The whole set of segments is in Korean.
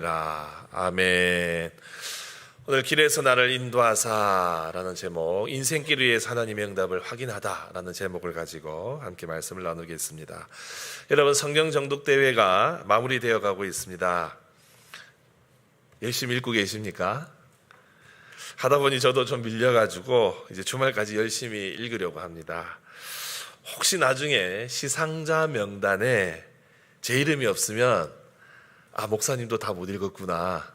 아멘. 오늘 길에서 나를 인도하사라는 제목, 인생길 위에서 하나님의 응답을 확인하다라는 제목을 가지고 함께 말씀을 나누겠습니다. 여러분, 성경 정독 대회가 마무리되어 가고 있습니다. 열심히 읽고 계십니까? 하다 보니 저도 좀 밀려가지고 이제 주말까지 열심히 읽으려고 합니다. 혹시 나중에 시상자 명단에 제 이름이 없으면 목사님도 다 못 읽었구나.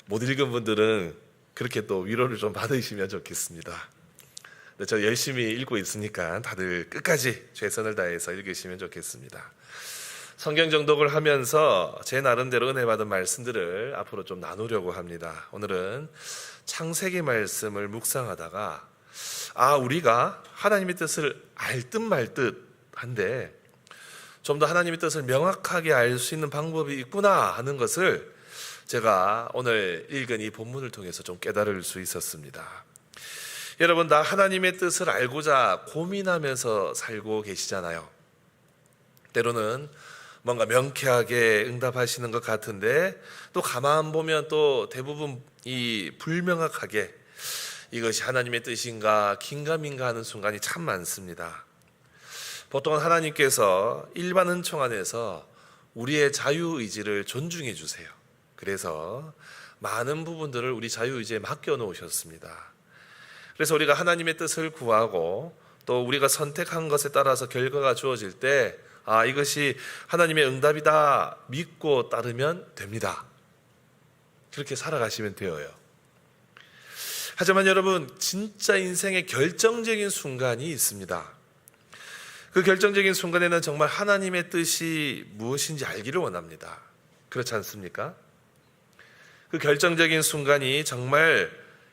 못 읽은 분들은 그렇게 또 위로를 좀 받으시면 좋겠습니다. 저 열심히 읽고 있으니까 다들 끝까지 최선을 다해서 읽으시면 좋겠습니다. 성경 정독을 하면서 제 나름대로 은혜 받은 말씀들을 앞으로 좀 나누려고 합니다. 오늘은 창세기 말씀을 묵상하다가 우리가 하나님의 뜻을 알 듯 말 듯 한데 좀 더 하나님의 뜻을 명확하게 알 수 있는 방법이 있구나 하는 것을 제가 오늘 읽은 이 본문을 통해서 좀 깨달을 수 있었습니다. 여러분, 다 하나님의 뜻을 알고자 고민하면서 살고 계시잖아요. 때로는 뭔가 명쾌하게 응답하시는 것 같은데 또 가만 보면 또 대부분 이 불명확하게 이것이 하나님의 뜻인가 긴가민가 하는 순간이 참 많습니다. 보통 하나님께서 일반 은총 안에서 우리의 자유의지를 존중해 주세요. 그래서 많은 부분들을 우리 자유의지에 맡겨 놓으셨습니다. 그래서 우리가 하나님의 뜻을 구하고 또 우리가 선택한 것에 따라서 결과가 주어질 때 이것이 하나님의 응답이다 믿고 따르면 됩니다. 그렇게 살아가시면 되어요. 하지만 여러분, 진짜 인생의 결정적인 순간이 있습니다. 그 결정적인 순간에는 정말 하나님의 뜻이 무엇인지 알기를 원합니다. 그렇지 않습니까? 그 결정적인 순간이 정말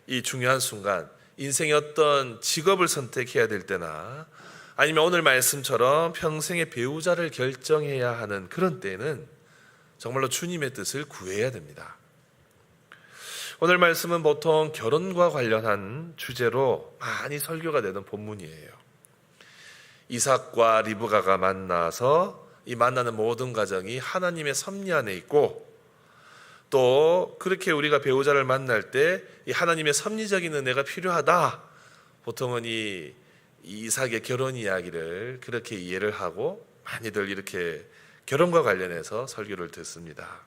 이 중요한 순간, 인생의 어떤 직업을 선택해야 될 때나 아니면 오늘 말씀처럼 평생의 배우자를 결정해야 하는 그런 때에는 정말로 주님의 뜻을 구해야 됩니다. 오늘 말씀은 보통 결혼과 관련한 주제로 많이 설교가 되는 본문이에요. 이삭과 리브가가 만나서 이 만나는 모든 과정이 하나님의 섭리 안에 있고 또 그렇게 우리가 배우자를 만날 때 이 하나님의 섭리적인 은혜가 필요하다. 보통은 이 이삭의 결혼 이야기를 그렇게 이해를 하고 많이들 이렇게 결혼과 관련해서 설교를 듣습니다.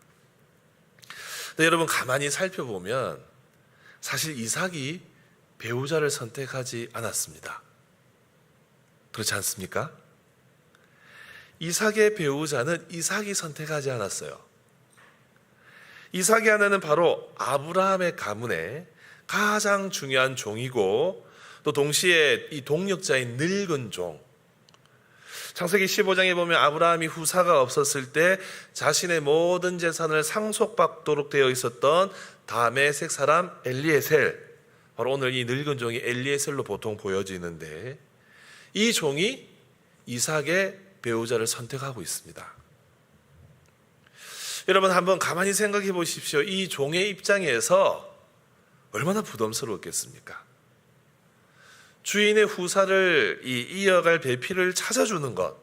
근데 여러분, 가만히 살펴보면 사실 이삭이 배우자를 선택하지 않았습니다. 그렇지 않습니까? 이삭의 배우자는 이삭이 선택하지 않았어요. 이삭의 아내는 바로 아브라함의 가문의 가장 중요한 종이고 또 동시에 이 동력자인 늙은 종. 창세기 15장에 보면 아브라함이 후사가 없었을 때 자신의 모든 재산을 상속받도록 되어 있었던 다메섹 사람 엘리에셀, 바로 오늘 이 늙은 종이 엘리에셀로 보통 보여지는데 이 종이 이삭의 배우자를 선택하고 있습니다. 여러분, 한번 가만히 생각해 보십시오. 이 종의 입장에서 얼마나 부담스러웠겠습니까? 주인의 후사를 이어갈 배필을 찾아주는 것.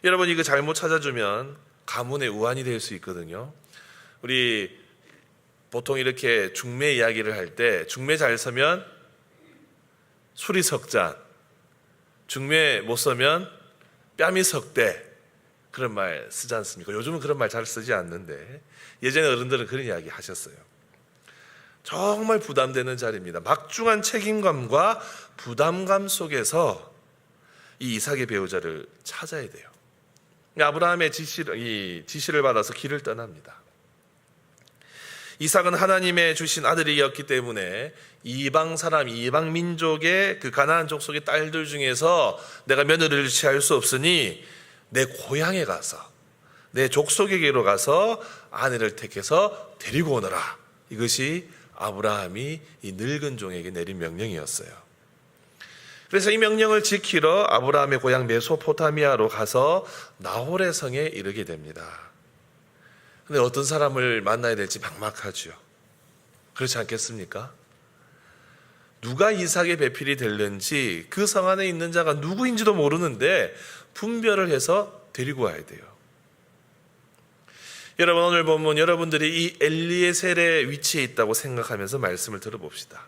여러분, 이거 잘못 찾아주면 가문의 우환이 될 수 있거든요. 우리 보통 이렇게 중매 이야기를 할 때 중매 잘 서면 술이 석잔, 중매 못 서면 뺨이 석대, 그런 말 쓰지 않습니까? 요즘은 그런 말 잘 쓰지 않는데 예전에 어른들은 그런 이야기 하셨어요. 정말 부담되는 자리입니다. 막중한 책임감과 부담감 속에서 이 이삭의 배우자를 찾아야 돼요. 아브라함의 지시를 받아서 길을 떠납니다. 이삭은 하나님의 주신 아들이었기 때문에 이방 사람, 이방 민족의 그 가나안 족속의 딸들 중에서 내가 며느리를 취할 수 없으니 내 고향에 가서 내 족속에게로 가서 아내를 택해서 데리고 오너라. 이것이 아브라함이 이 늙은 종에게 내린 명령이었어요. 그래서 이 명령을 지키러 아브라함의 고향 메소포타미아로 가서 나홀의 성에 이르게 됩니다. 근데 어떤 사람을 만나야 될지 막막하죠. 그렇지 않겠습니까? 누가 이삭의 배필이 될는지 그 성 안에 있는 자가 누구인지도 모르는데 분별을 해서 데리고 와야 돼요. 여러분, 오늘 본문 여러분들이 이 엘리에셀의 위치에 있다고 생각하면서 말씀을 들어봅시다.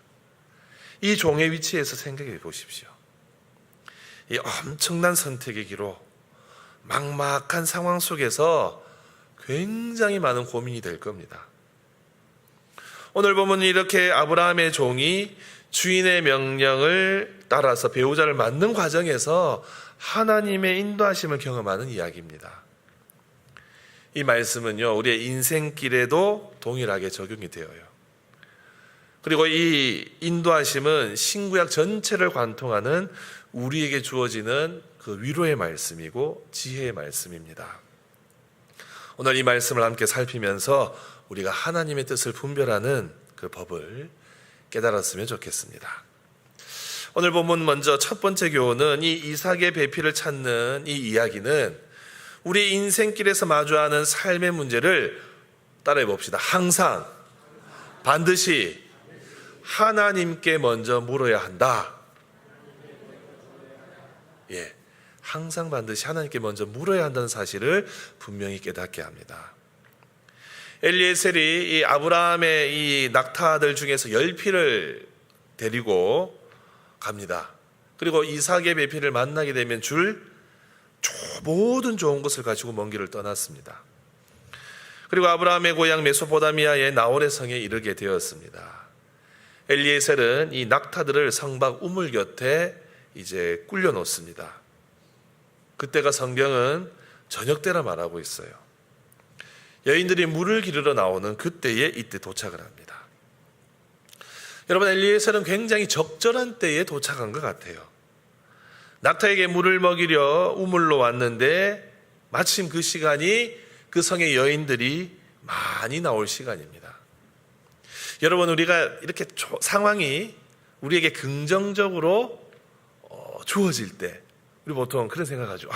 이 종의 위치에서 생각해 보십시오. 이 엄청난 선택의 기로 막막한 상황 속에서 굉장히 많은 고민이 될 겁니다. 오늘 보면 이렇게 아브라함의 종이 주인의 명령을 따라서 배우자를 맞는 과정에서 하나님의 인도하심을 경험하는 이야기입니다. 이 말씀은요, 우리의 인생길에도 동일하게 적용이 되어요. 그리고 이 인도하심은 신구약 전체를 관통하는 우리에게 주어지는 그 위로의 말씀이고 지혜의 말씀입니다. 오늘 이 말씀을 함께 살피면서 우리가 하나님의 뜻을 분별하는 그 법을 깨달았으면 좋겠습니다. 오늘 본문 먼저 첫 번째 교훈은 이 이삭의 배필을 찾는 이 이야기는 우리 인생길에서 마주하는 삶의 문제를 따라해 봅시다. 항상 반드시 하나님께 먼저 물어야 한다. 예, 항상 반드시 하나님께 먼저 물어야 한다는 사실을 분명히 깨닫게 합니다. 엘리에셀이 이 아브라함의 이 낙타들 중에서 10匹를 데리고 갑니다. 그리고 이삭의 배필을 만나게 되면 모든 좋은 것을 가지고 먼 길을 떠났습니다. 그리고 아브라함의 고향 메소포타미아의 나홀의 성에 이르게 되었습니다. 엘리에셀은 이 낙타들을 성박 우물 곁에 이제 꿀려 놓습니다. 그때가 성경은 저녁 때라 말하고 있어요. 여인들이 물을 기르러 나오는 그때에 이때 도착을 합니다. 여러분, 엘리에셀은 굉장히 적절한 때에 도착한 것 같아요. 낙타에게 물을 먹이려 우물로 왔는데 마침 그 시간이 그 성의 여인들이 많이 나올 시간입니다. 여러분, 우리가 이렇게 상황이 우리에게 긍정적으로 주어질 때 우리 보통 그런 생각하죠.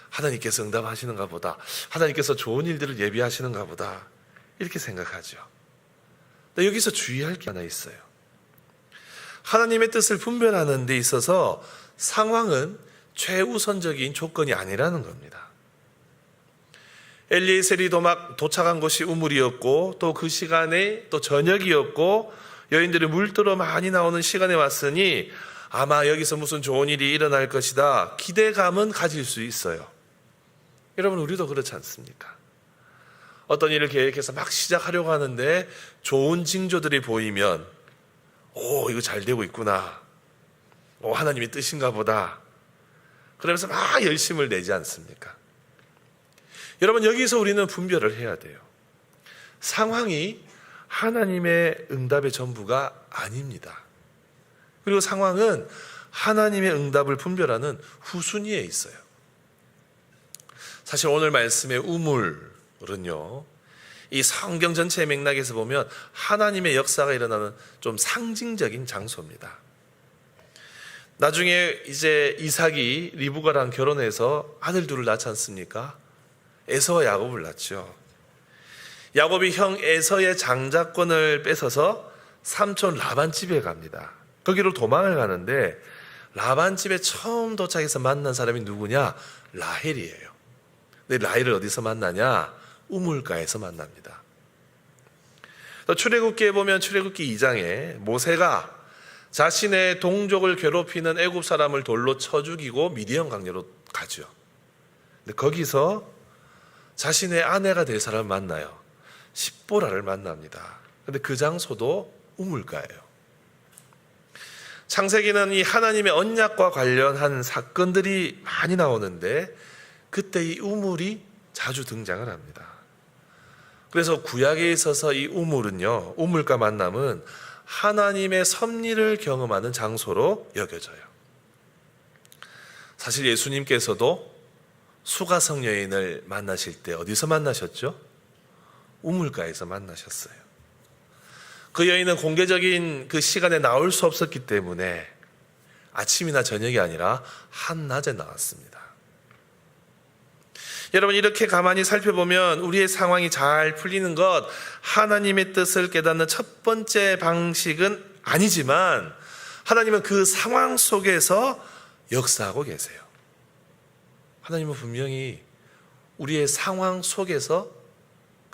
하나님께서 응답하시는가 보다. 하나님께서 좋은 일들을 예비하시는가 보다. 이렇게 생각하죠. 근데 여기서 주의할 게 하나 있어요. 하나님의 뜻을 분별하는 데 있어서 상황은 최우선적인 조건이 아니라는 겁니다. 엘리에셀이 도착한 곳이 우물이었고 또 그 시간에 또 저녁이었고 여인들이 물들어 많이 나오는 시간에 왔으니 아마 여기서 무슨 좋은 일이 일어날 것이다 기대감은 가질 수 있어요. 여러분, 우리도 그렇지 않습니까? 어떤 일을 계획해서 막 시작하려고 하는데 좋은 징조들이 보이면 이거 잘 되고 있구나. 하나님의 뜻인가 보다. 그러면서 막 열심을 내지 않습니까? 여러분, 여기서 우리는 분별을 해야 돼요. 상황이 하나님의 응답의 전부가 아닙니다. 그리고 상황은 하나님의 응답을 분별하는 후순위에 있어요. 사실 오늘 말씀의 우물은요, 이 성경 전체의 맥락에서 보면 하나님의 역사가 일어나는 좀 상징적인 장소입니다. 나중에 이제 이삭이 리브가랑 결혼해서 아들 둘을 낳지 않습니까? 에서와 야곱을 낳죠. 야곱이 형 에서의 장자권을 뺏어서 삼촌 라반 집에 갑니다. 거기로 도망을 가는데 라반 집에 처음 도착해서 만난 사람이 누구냐? 라헬이에요. 근데 라헬을 어디서 만나냐? 우물가에서 만납니다. 출애굽기에 보면 출애굽기 2장에 모세가 자신의 동족을 괴롭히는 애굽 사람을 돌로 쳐 죽이고 미디안 강야로 가죠. 근데 거기서 자신의 아내가 될 사람을 만나요. 십보라를 만납니다. 근데 그 장소도 우물가예요. 창세기는 이 하나님의 언약과 관련한 사건들이 많이 나오는데 그때 이 우물이 자주 등장을 합니다. 그래서 구약에 있어서 이 우물은요, 우물과 만남은 하나님의 섭리를 경험하는 장소로 여겨져요. 사실 예수님께서도 수가성 여인을 만나실 때 어디서 만나셨죠? 우물가에서 만나셨어요. 그 여인은 공개적인 그 시간에 나올 수 없었기 때문에 아침이나 저녁이 아니라 한낮에 나왔습니다. 여러분, 이렇게 가만히 살펴보면 우리의 상황이 잘 풀리는 것, 하나님의 뜻을 깨닫는 첫 번째 방식은 아니지만 하나님은 그 상황 속에서 역사하고 계세요. 하나님은 분명히 우리의 상황 속에서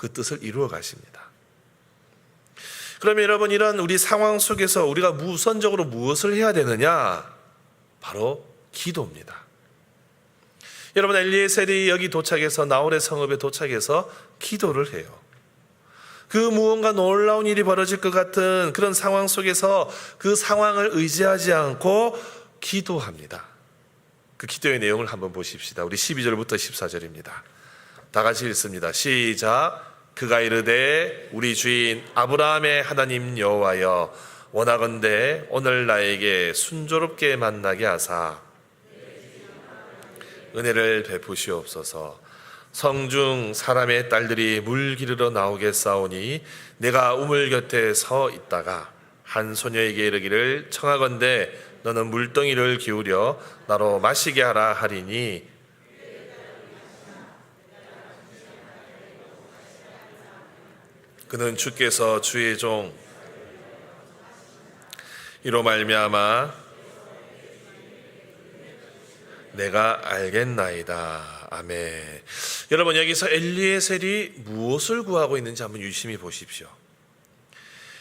그 뜻을 이루어 가십니다. 그러면 여러분, 이런 우리 상황 속에서 우리가 우선적으로 무엇을 해야 되느냐? 바로 기도입니다. 여러분, 엘리에셀이 여기 도착해서 나홀의 성읍에 도착해서 기도를 해요. 그 무언가 놀라운 일이 벌어질 것 같은 그런 상황 속에서 그 상황을 의지하지 않고 기도합니다. 그 기도의 내용을 한번 보십시다. 우리 12절부터 14절입니다. 다 같이 읽습니다. 시작. 그가 이르되 우리 주인 아브라함의 하나님 여호와여, 원하건대 오늘 나에게 순조롭게 만나게 하사 은혜를 베푸시옵소서. 성중 사람의 딸들이 물 기르러 나오겠사오니 내가 우물 곁에 서 있다가 한 소녀에게 이르기를 청하건대 너는 물덩이를 기울여 나로 마시게 하라 하리니 그는 주께서 주의 종 이로 말미암아 내가 알겠나이다. 아멘. 여러분, 여기서 엘리에셀이 무엇을 구하고 있는지 한번 유심히 보십시오.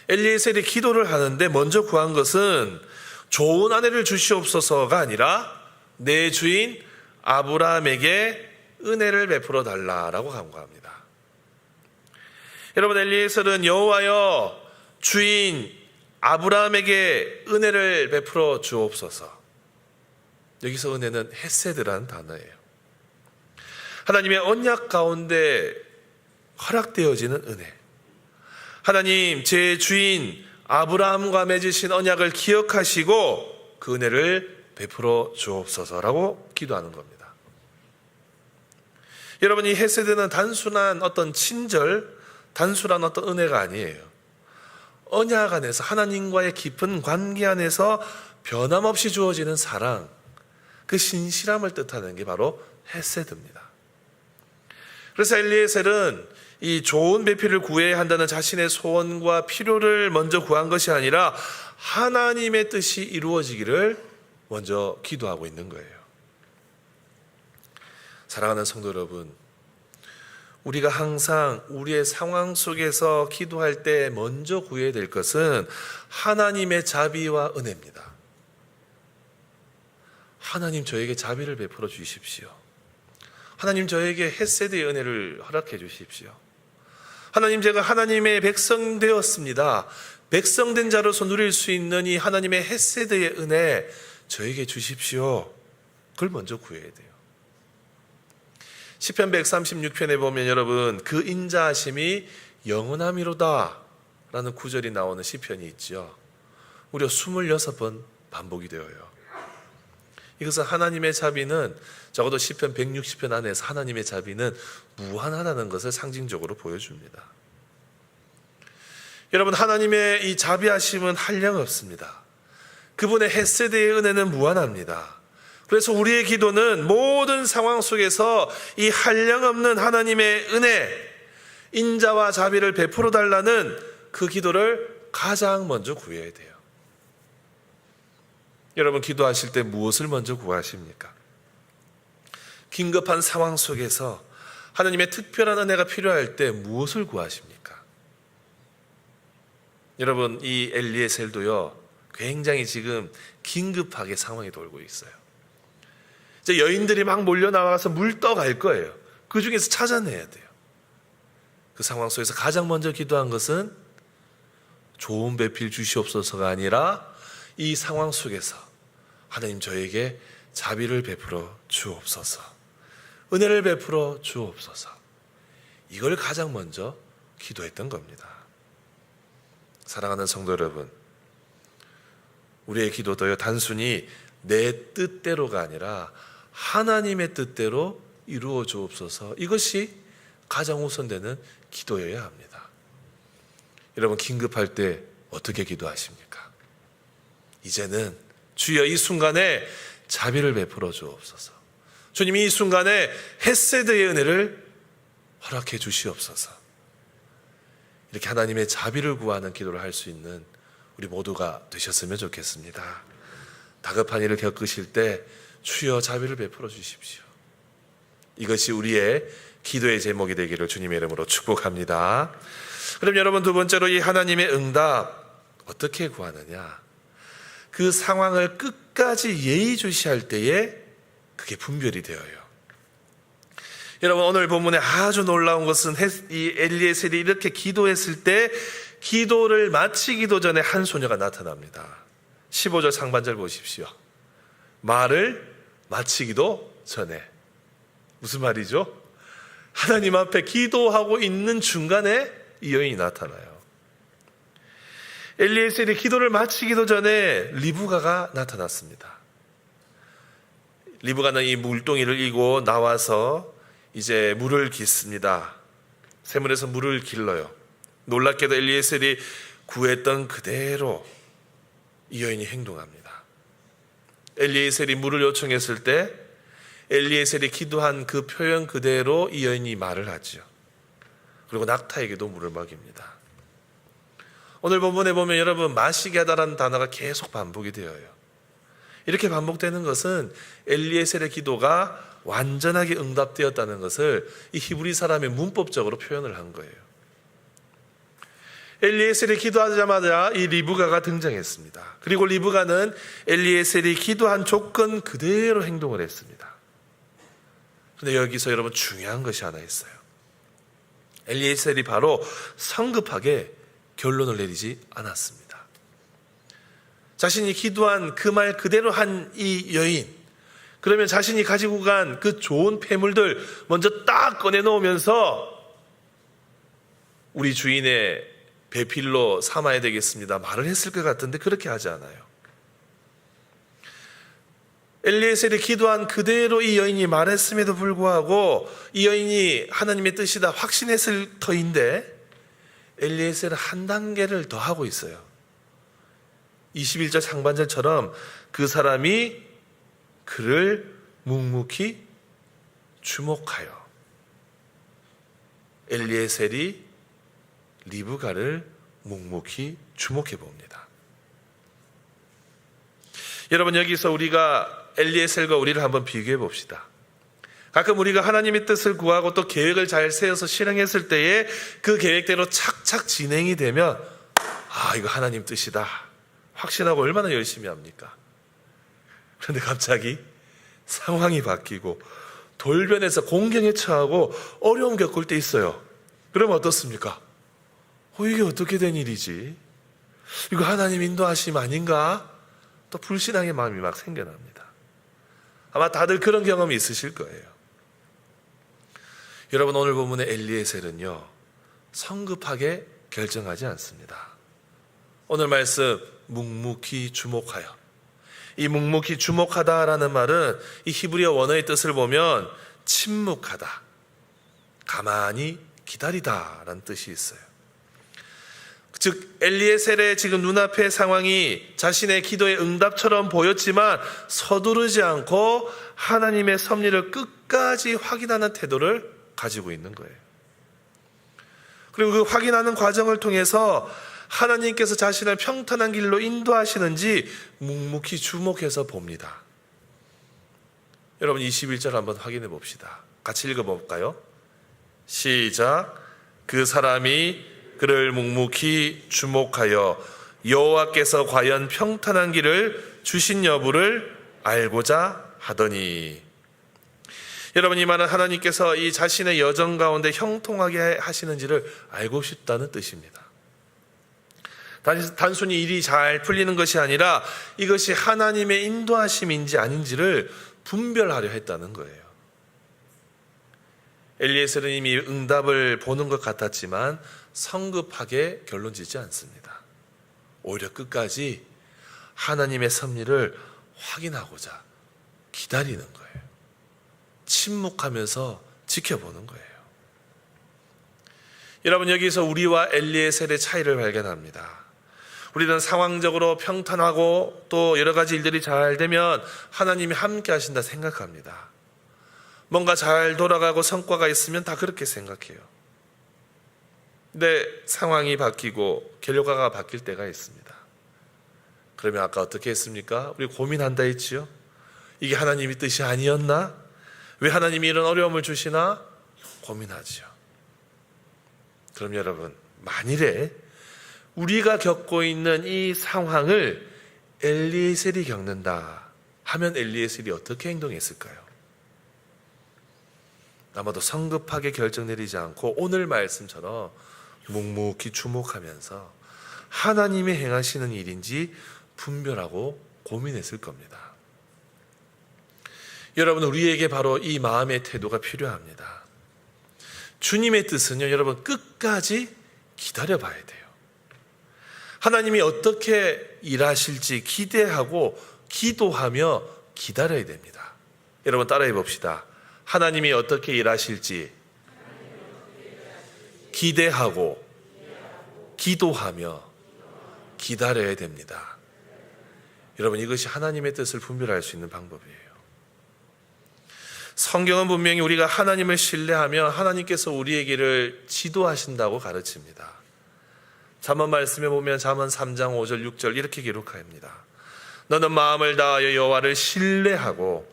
엘리에셀이 기도를 하는데 먼저 구한 것은 좋은 아내를 주시옵소서가 아니라 내 주인 아브라함에게 은혜를 베풀어 달라라고 간구합니다. 여러분, 엘리에셀은 여호와여 주인 아브라함에게 은혜를 베풀어 주옵소서. 여기서 은혜는 헤세드라는 단어예요. 하나님의 언약 가운데 허락되어지는 은혜. 하나님, 제 주인 아브라함과 맺으신 언약을 기억하시고 그 은혜를 베풀어 주옵소서라고 기도하는 겁니다. 여러분, 이 헤세드는 단순한 어떤 친절, 단순한 어떤 은혜가 아니에요. 언약 안에서 하나님과의 깊은 관계 안에서 변함없이 주어지는 사랑, 그 신실함을 뜻하는 게 바로 헤세드입니다. 그래서 엘리에셀은 이 좋은 배필을 구해야 한다는 자신의 소원과 필요를 먼저 구한 것이 아니라 하나님의 뜻이 이루어지기를 먼저 기도하고 있는 거예요. 사랑하는 성도 여러분, 우리가 항상 우리의 상황 속에서 기도할 때 먼저 구해야 될 것은 하나님의 자비와 은혜입니다. 하나님, 저에게 자비를 베풀어 주십시오. 하나님, 저에게 헤세드의 은혜를 허락해 주십시오. 하나님, 제가 하나님의 백성 되었습니다. 백성된 자로서 누릴 수 있는 이 하나님의 헤세드의 은혜 저에게 주십시오. 그걸 먼저 구해야 돼요. 시편 136편에 보면 여러분, 그 인자하심이 영원함이로다 라는 구절이 나오는 시편이 있죠. 무려 26번 반복이 되어요. 이것은 하나님의 자비는 적어도 시편 160편 안에서 하나님의 자비는 무한하다는 것을 상징적으로 보여줍니다. 여러분, 하나님의 이 자비하심은 한량 없습니다. 그분의 헤세드의 은혜는 무한합니다. 그래서 우리의 기도는 모든 상황 속에서 이 한량 없는 하나님의 은혜, 인자와 자비를 베풀어 달라는 그 기도를 가장 먼저 구해야 돼요. 여러분, 기도하실 때 무엇을 먼저 구하십니까? 긴급한 상황 속에서 하나님의 특별한 은혜가 필요할 때 무엇을 구하십니까? 여러분, 이 엘리에셀도요, 굉장히 지금 긴급하게 상황이 돌고 있어요. 이제 여인들이 막 몰려 나와서 물 떠갈 거예요. 그 중에서 찾아내야 돼요. 그 상황 속에서 가장 먼저 기도한 것은 좋은 배필 주시옵소서가 아니라 이 상황 속에서 하나님, 저에게 자비를 베풀어 주옵소서, 은혜를 베풀어 주옵소서, 이걸 가장 먼저 기도했던 겁니다. 사랑하는 성도 여러분, 우리의 기도도요, 단순히 내 뜻대로가 아니라 하나님의 뜻대로 이루어 주옵소서, 이것이 가장 우선되는 기도여야 합니다. 여러분, 긴급할 때 어떻게 기도하십니까? 이제는 주여 이 순간에 자비를 베풀어 주옵소서, 주님 이 순간에 헤세드의 은혜를 허락해 주시옵소서, 이렇게 하나님의 자비를 구하는 기도를 할 수 있는 우리 모두가 되셨으면 좋겠습니다. 다급한 일을 겪으실 때 주여 자비를 베풀어 주십시오, 이것이 우리의 기도의 제목이 되기를 주님의 이름으로 축복합니다. 그럼 여러분, 두 번째로 이 하나님의 응답 어떻게 구하느냐? 그 상황을 끝까지 예의주시할 때에 그게 분별이 되어요. 여러분, 오늘 본문에 아주 놀라운 것은 이 엘리에셀이 이렇게 기도했을 때 기도를 마치기도 전에 한 소녀가 나타납니다. 15절 상반절 보십시오. 말을 마치기도 전에. 무슨 말이죠? 하나님 앞에 기도하고 있는 중간에 이 여인이 나타나요. 엘리에셀이 기도를 마치기도 전에 리브가가 나타났습니다. 리브가는 이 물동이를 이고 나와서 이제 물을 깃습니다. 샘물에서 물을 길러요. 놀랍게도 엘리에셀이 구했던 그대로 이 여인이 행동합니다. 엘리에셀이 물을 요청했을 때 엘리에셀이 기도한 그 표현 그대로 이 여인이 말을 하죠. 그리고 낙타에게도 물을 먹입니다. 오늘 본문에 보면 여러분, 마시게 하다라는 단어가 계속 반복이 되어요. 이렇게 반복되는 것은 엘리에셀의 기도가 완전하게 응답되었다는 것을 이 히브리 사람의 문법적으로 표현을 한 거예요. 엘리에셀이 기도하자마자 이 리브가가 등장했습니다. 그리고 리브가는 엘리에셀이 기도한 조건 그대로 행동을 했습니다. 그런데 여기서 여러분, 중요한 것이 하나 있어요. 엘리에셀이 바로 성급하게 결론을 내리지 않았습니다. 자신이 기도한 그 말 그대로 한 이 여인, 그러면 자신이 가지고 간 그 좋은 폐물들 먼저 딱 꺼내놓으면서 우리 주인의 배필로 삼아야 되겠습니다 말을 했을 것 같은데 그렇게 하지 않아요. 엘리에셀이 기도한 그대로 이 여인이 말했음에도 불구하고 이 여인이 하나님의 뜻이다 확신했을 터인데 엘리에셀은 한 단계를 더 하고 있어요. 21절 상반절처럼 그 사람이 그를 묵묵히 주목하여. 엘리에셀이 리브가를 묵묵히 주목해 봅니다. 여러분, 여기서 우리가 엘리에셀과 우리를 한번 비교해 봅시다. 가끔 우리가 하나님의 뜻을 구하고 또 계획을 잘 세워서 실행했을 때에 그 계획대로 착착 진행이 되면 이거 하나님 뜻이다 확신하고 얼마나 열심히 합니까? 그런데 갑자기 상황이 바뀌고 돌변해서 공경에 처하고 어려움 겪을 때 있어요. 그럼 어떻습니까? 이게 어떻게 된 일이지? 이거 하나님 인도하심 아닌가? 또 불신앙의 마음이 막 생겨납니다. 아마 다들 그런 경험이 있으실 거예요. 여러분, 오늘 본문의 엘리에셀은요, 성급하게 결정하지 않습니다. 오늘 말씀 묵묵히 주목하여. 이 묵묵히 주목하다라는 말은 이 히브리어 원어의 뜻을 보면 침묵하다, 가만히 기다리다라는 뜻이 있어요. 즉 엘리에셀의 지금 눈앞의 상황이 자신의 기도의 응답처럼 보였지만 서두르지 않고 하나님의 섭리를 끝까지 확인하는 태도를 가지고 있는 거예요. 그리고 그 확인하는 과정을 통해서 하나님께서 자신을 평탄한 길로 인도하시는지 묵묵히 주목해서 봅니다. 여러분, 21절 한번 확인해 봅시다. 같이 읽어볼까요? 시작. 그 사람이 그를 묵묵히 주목하여 여호와께서 과연 평탄한 길을 주신 여부를 알고자 하더니. 여러분, 이 말은 하나님께서 이 자신의 여정 가운데 형통하게 하시는지를 알고 싶다는 뜻입니다. 단순히 일이 잘 풀리는 것이 아니라 이것이 하나님의 인도하심인지 아닌지를 분별하려 했다는 거예요. 엘리에셀은 이미 응답을 보는 것 같았지만 성급하게 결론 짓지 않습니다. 오히려 끝까지 하나님의 섭리를 확인하고자 기다리는 거예요. 침묵하면서 지켜보는 거예요. 여러분, 여기서 우리와 엘리에셀의 차이를 발견합니다. 우리는 상황적으로 평탄하고 또 여러 가지 일들이 잘 되면 하나님이 함께 하신다 생각합니다. 뭔가 잘 돌아가고 성과가 있으면 다 그렇게 생각해요. 근데 상황이 바뀌고 결과가 바뀔 때가 있습니다. 그러면 아까 어떻게 했습니까? 우리 고민한다 했지요. 이게 하나님의 뜻이 아니었나? 왜 하나님이 이런 어려움을 주시나 고민하지요. 그럼 여러분, 만일에 우리가 겪고 있는 이 상황을 엘리에셀이 겪는다 하면 엘리에셀이 어떻게 행동했을까요? 아마도 성급하게 결정 내리지 않고 오늘 말씀처럼 묵묵히 주목하면서 하나님이 행하시는 일인지 분별하고 고민했을 겁니다. 여러분, 우리에게 바로 이 마음의 태도가 필요합니다. 주님의 뜻은요, 여러분, 끝까지 기다려 봐야 돼요. 하나님이 어떻게 일하실지 기대하고 기도하며 기다려야 됩니다. 여러분, 따라해 봅시다. 하나님이 어떻게 일하실지 기대하고 기도하며 기다려야 됩니다. 여러분, 이것이 하나님의 뜻을 분별할 수 있는 방법이에요. 성경은 분명히 우리가 하나님을 신뢰하며 하나님께서 우리의 길을 지도하신다고 가르칩니다. 잠언 말씀에 보면 잠언 3장 5절 6절 이렇게 기록합니다. 너는 마음을 다하여 여호와를 신뢰하고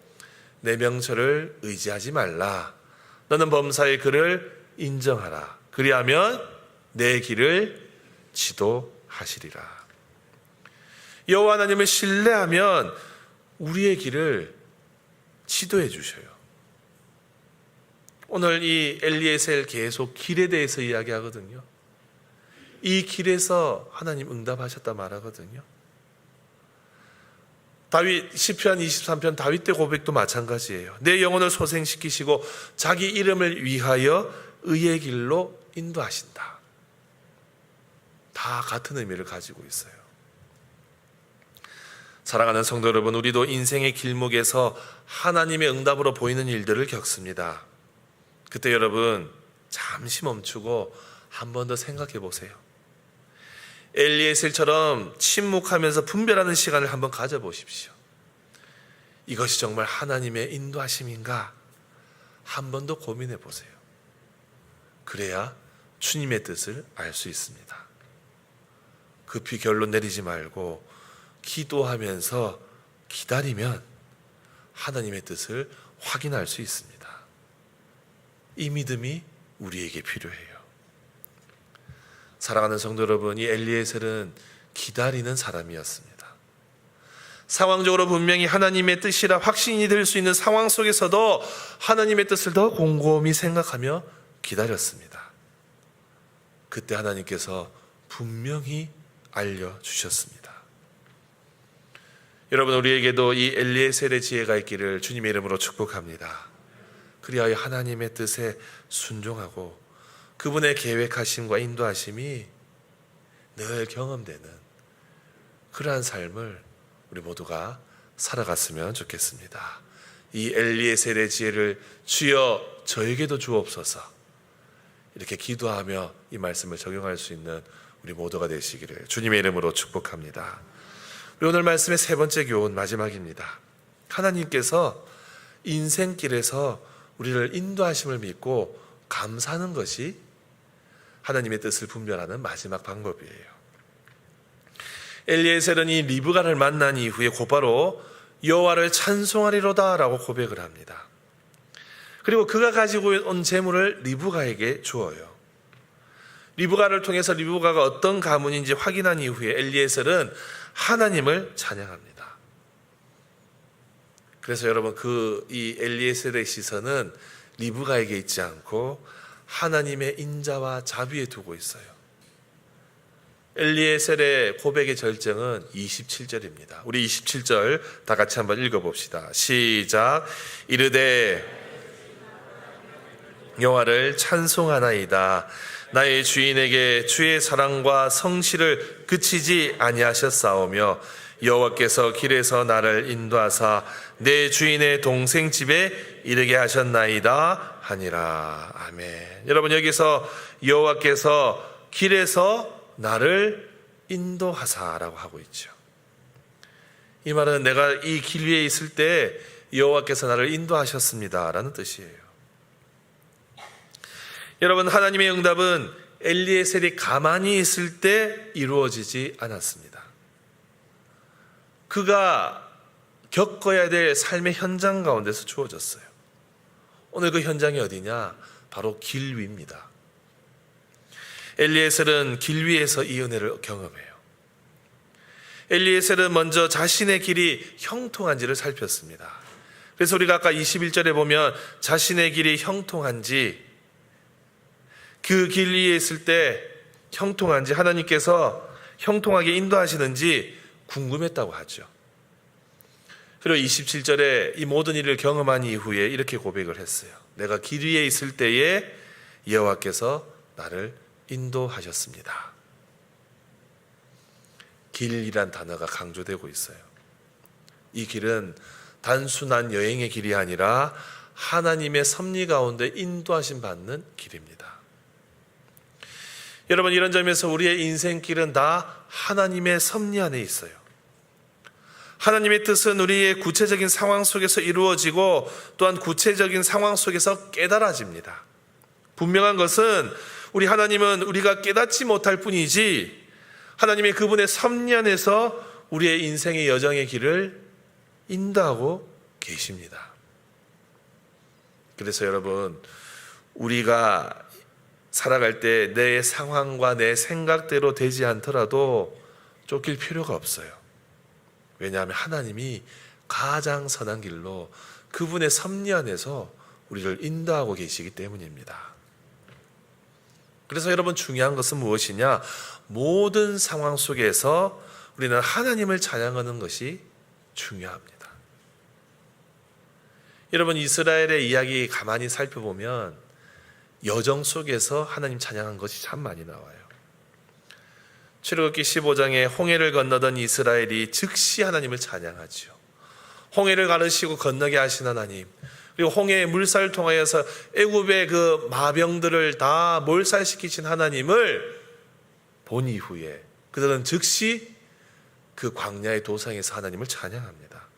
내 명철을 의지하지 말라. 너는 범사의 그를 인정하라. 그리하면 내 길을 지도하시리라. 여호와 하나님을 신뢰하면 우리의 길을 지도해 주셔요. 오늘 이 엘리에셀 계속 길에 대해서 이야기하거든요. 이 길에서 하나님 응답하셨다 말하거든요. 다윗 시편 23편 다윗 때 고백도 마찬가지예요. 내 영혼을 소생시키시고 자기 이름을 위하여 의의 길로 인도하신다. 다 같은 의미를 가지고 있어요. 사랑하는 성도 여러분, 우리도 인생의 길목에서 하나님의 응답으로 보이는 일들을 겪습니다. 그때 여러분, 잠시 멈추고 한 번 더 생각해 보세요. 엘리에셀처럼 침묵하면서 분별하는 시간을 한번 가져보십시오. 이것이 정말 하나님의 인도하심인가? 한 번 더 고민해 보세요. 그래야 주님의 뜻을 알 수 있습니다. 급히 결론 내리지 말고 기도하면서 기다리면 하나님의 뜻을 확인할 수 있습니다. 이 믿음이 우리에게 필요해요. 사랑하는 성도 여러분, 이 엘리에셀은 기다리는 사람이었습니다. 상황적으로 분명히 하나님의 뜻이라 확신이 될 수 있는 상황 속에서도 하나님의 뜻을 더 곰곰이 생각하며 기다렸습니다. 그때 하나님께서 분명히 알려주셨습니다. 여러분, 우리에게도 이 엘리에셀의 지혜가 있기를 주님의 이름으로 축복합니다. 그리하여 하나님의 뜻에 순종하고 그분의 계획하심과 인도하심이 늘 경험되는 그러한 삶을 우리 모두가 살아갔으면 좋겠습니다. 이 엘리에셀의 지혜를 주여 저에게도 주옵소서, 이렇게 기도하며 이 말씀을 적용할 수 있는 우리 모두가 되시기를 주님의 이름으로 축복합니다. 우리 오늘 말씀의 세 번째 교훈, 마지막입니다. 하나님께서 인생길에서 우리를 인도하심을 믿고 감사하는 것이 하나님의 뜻을 분별하는 마지막 방법이에요. 엘리에셀은 이 리브가를 만난 이후에 곧바로 여호와를 찬송하리로다라고 고백을 합니다. 그리고 그가 가지고 온 재물을 리브가에게 주어요. 리브가를 통해서 리브가가 어떤 가문인지 확인한 이후에 엘리에셀은 하나님을 찬양합니다. 그래서 여러분, 이 엘리에셀의 시선은 리브가에게 있지 않고 하나님의 인자와 자비에 두고 있어요. 엘리에셀의 고백의 절정은 27절입니다. 우리 27절 다 같이 한번 읽어봅시다. 시작. 이르되 여호와를 찬송하나이다. 나의 주인에게 주의 사랑과 성실을 그치지 아니하셨사오며 여호와께서 길에서 나를 인도하사 내 주인의 동생 집에 이르게 하셨나이다 하니라. 아멘. 여러분, 여기서 여호와께서 길에서 나를 인도하사라고 하고 있죠. 이 말은 내가 이 길 위에 있을 때 여호와께서 나를 인도하셨습니다라는 뜻이에요. 여러분, 하나님의 응답은 엘리에셀이 가만히 있을 때 이루어지지 않았습니다. 그가 겪어야 될 삶의 현장 가운데서 주어졌어요. 오늘 그 현장이 어디냐? 바로 길 위입니다. 엘리에셀은 길 위에서 이 은혜를 경험해요. 엘리에셀은 먼저 자신의 길이 형통한지를 살폈습니다. 그래서 우리가 아까 21절에 보면 자신의 길이 형통한지, 그 길 위에 있을 때 형통한지, 하나님께서 형통하게 인도하시는지 궁금했다고 하죠. 그리고 27절에 이 모든 일을 경험한 이후에 이렇게 고백을 했어요. 내가 길 위에 있을 때에 여호와께서 나를 인도하셨습니다. 길이란 단어가 강조되고 있어요. 이 길은 단순한 여행의 길이 아니라 하나님의 섭리 가운데 인도하심 받는 길입니다. 여러분, 이런 점에서 우리의 인생길은 다 하나님의 섭리 안에 있어요. 하나님의 뜻은 우리의 구체적인 상황 속에서 이루어지고 또한 구체적인 상황 속에서 깨달아집니다. 분명한 것은 우리 하나님은 우리가 깨닫지 못할 뿐이지 하나님의 그분의 섭리 안에서 우리의 인생의 여정의 길을 인도하고 계십니다. 그래서 여러분, 우리가 살아갈 때 내 상황과 내 생각대로 되지 않더라도 쫓길 필요가 없어요. 왜냐하면 하나님이 가장 선한 길로 그분의 섭리 안에서 우리를 인도하고 계시기 때문입니다. 그래서 여러분, 중요한 것은 무엇이냐? 모든 상황 속에서 우리는 하나님을 찬양하는 것이 중요합니다. 여러분, 이스라엘의 이야기 가만히 살펴보면 여정 속에서 하나님 찬양한 것이 참 많이 나와요. 출애굽기 15장에 홍해를 건너던 이스라엘이 즉시 하나님을 찬양하죠. 홍해를 가르시고 건너게 하신 하나님, 그리고 홍해의 물살을 통하여서 애굽의 그 마병들을 다 몰살시키신 하나님을 본 이후에 그들은 즉시 그 광야의 도상에서 하나님을 찬양합니다.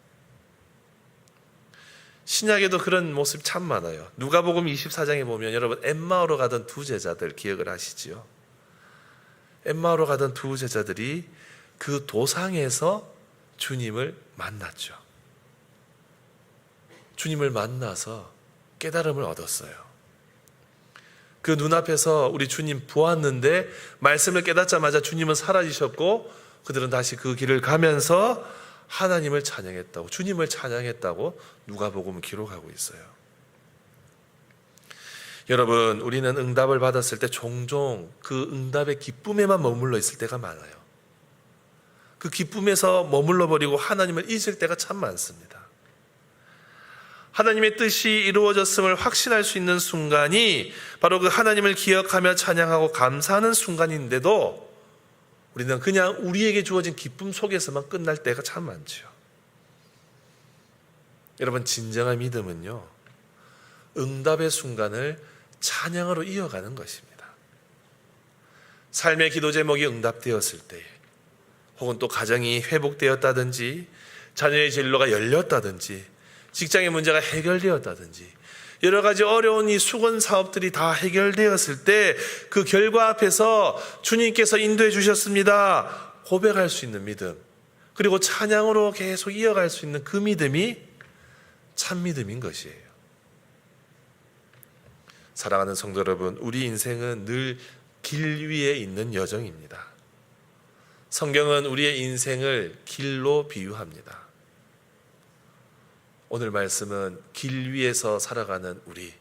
신약에도 그런 모습 참 많아요. 누가복음 24장에 보면 여러분, 엠마오로 가던 두 제자들 기억을 하시지요? 엠마오로 가던 두 제자들이 그 도상에서 주님을 만났죠. 주님을 만나서 깨달음을 얻었어요. 그 눈앞에서 우리 주님 보았는데 말씀을 깨닫자마자 주님은 사라지셨고 그들은 다시 그 길을 가면서 하나님을 찬양했다고, 주님을 찬양했다고 누가복음은 기록하고 있어요. 여러분, 우리는 응답을 받았을 때 종종 그 응답의 기쁨에만 머물러 있을 때가 많아요. 그 기쁨에서 머물러 버리고 하나님을 잊을 때가 참 많습니다. 하나님의 뜻이 이루어졌음을 확신할 수 있는 순간이 바로 그 하나님을 기억하며 찬양하고 감사하는 순간인데도 우리는 그냥 우리에게 주어진 기쁨 속에서만 끝날 때가 참 많죠. 여러분, 진정한 믿음은요, 응답의 순간을 찬양으로 이어가는 것입니다. 삶의 기도 제목이 응답되었을 때, 혹은 또 가정이 회복되었다든지, 자녀의 진로가 열렸다든지, 직장의 문제가 해결되었다든지, 여러 가지 어려운 이 수건 사업들이 다 해결되었을 때 그 결과 앞에서 주님께서 인도해 주셨습니다 고백할 수 있는 믿음, 그리고 찬양으로 계속 이어갈 수 있는 그 믿음이 참 믿음인 것이에요. 사랑하는 성도 여러분, 우리 인생은 늘 길 위에 있는 여정입니다. 성경은 우리의 인생을 길로 비유합니다. 오늘 말씀은 길 위에서 살아가는 우리,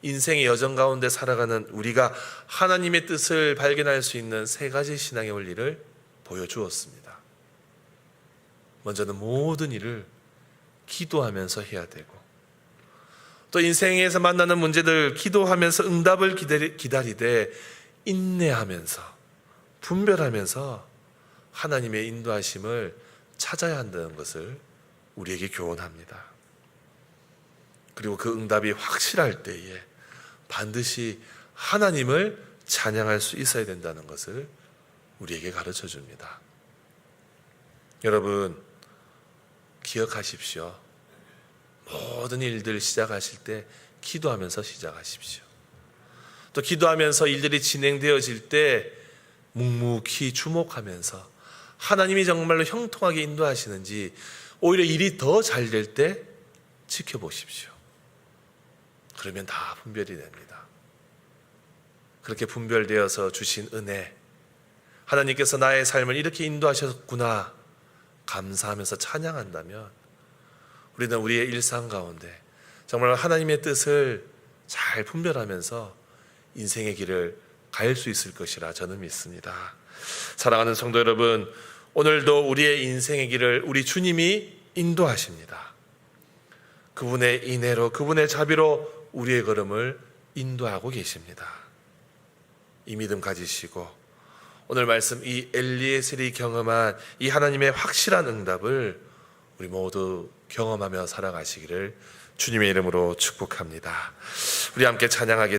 인생의 여정 가운데 살아가는 우리가 하나님의 뜻을 발견할 수 있는 세 가지 신앙의 원리를 보여주었습니다. 먼저는 모든 일을 기도하면서 해야 되고, 또 인생에서 만나는 문제들 기도하면서 응답을 기다리되 인내하면서 분별하면서 하나님의 인도하심을 찾아야 한다는 것을 우리에게 교훈합니다. 그리고 그 응답이 확실할 때에 반드시 하나님을 찬양할 수 있어야 된다는 것을 우리에게 가르쳐 줍니다. 여러분, 기억하십시오. 모든 일들 시작하실 때 기도하면서 시작하십시오. 또 기도하면서 일들이 진행되어질 때 묵묵히 주목하면서 하나님이 정말로 형통하게 인도하시는지, 오히려 일이 더 잘 될 때 지켜보십시오. 그러면 다 분별이 됩니다. 그렇게 분별되어서 주신 은혜, 하나님께서 나의 삶을 이렇게 인도하셨구나 감사하면서 찬양한다면 우리는 우리의 일상 가운데 정말 하나님의 뜻을 잘 분별하면서 인생의 길을 갈 수 있을 것이라 저는 믿습니다. 사랑하는 성도 여러분, 오늘도 우리의 인생의 길을 우리 주님이 인도하십니다. 그분의 인애로, 그분의 자비로 우리의 걸음을 인도하고 계십니다. 이 믿음 가지시고 오늘 말씀 이 엘리에셀이 경험한 이 하나님의 확실한 응답을 우리 모두 경험하며 살아가시기를 주님의 이름으로 축복합니다. 우리 함께 찬양하겠습니다.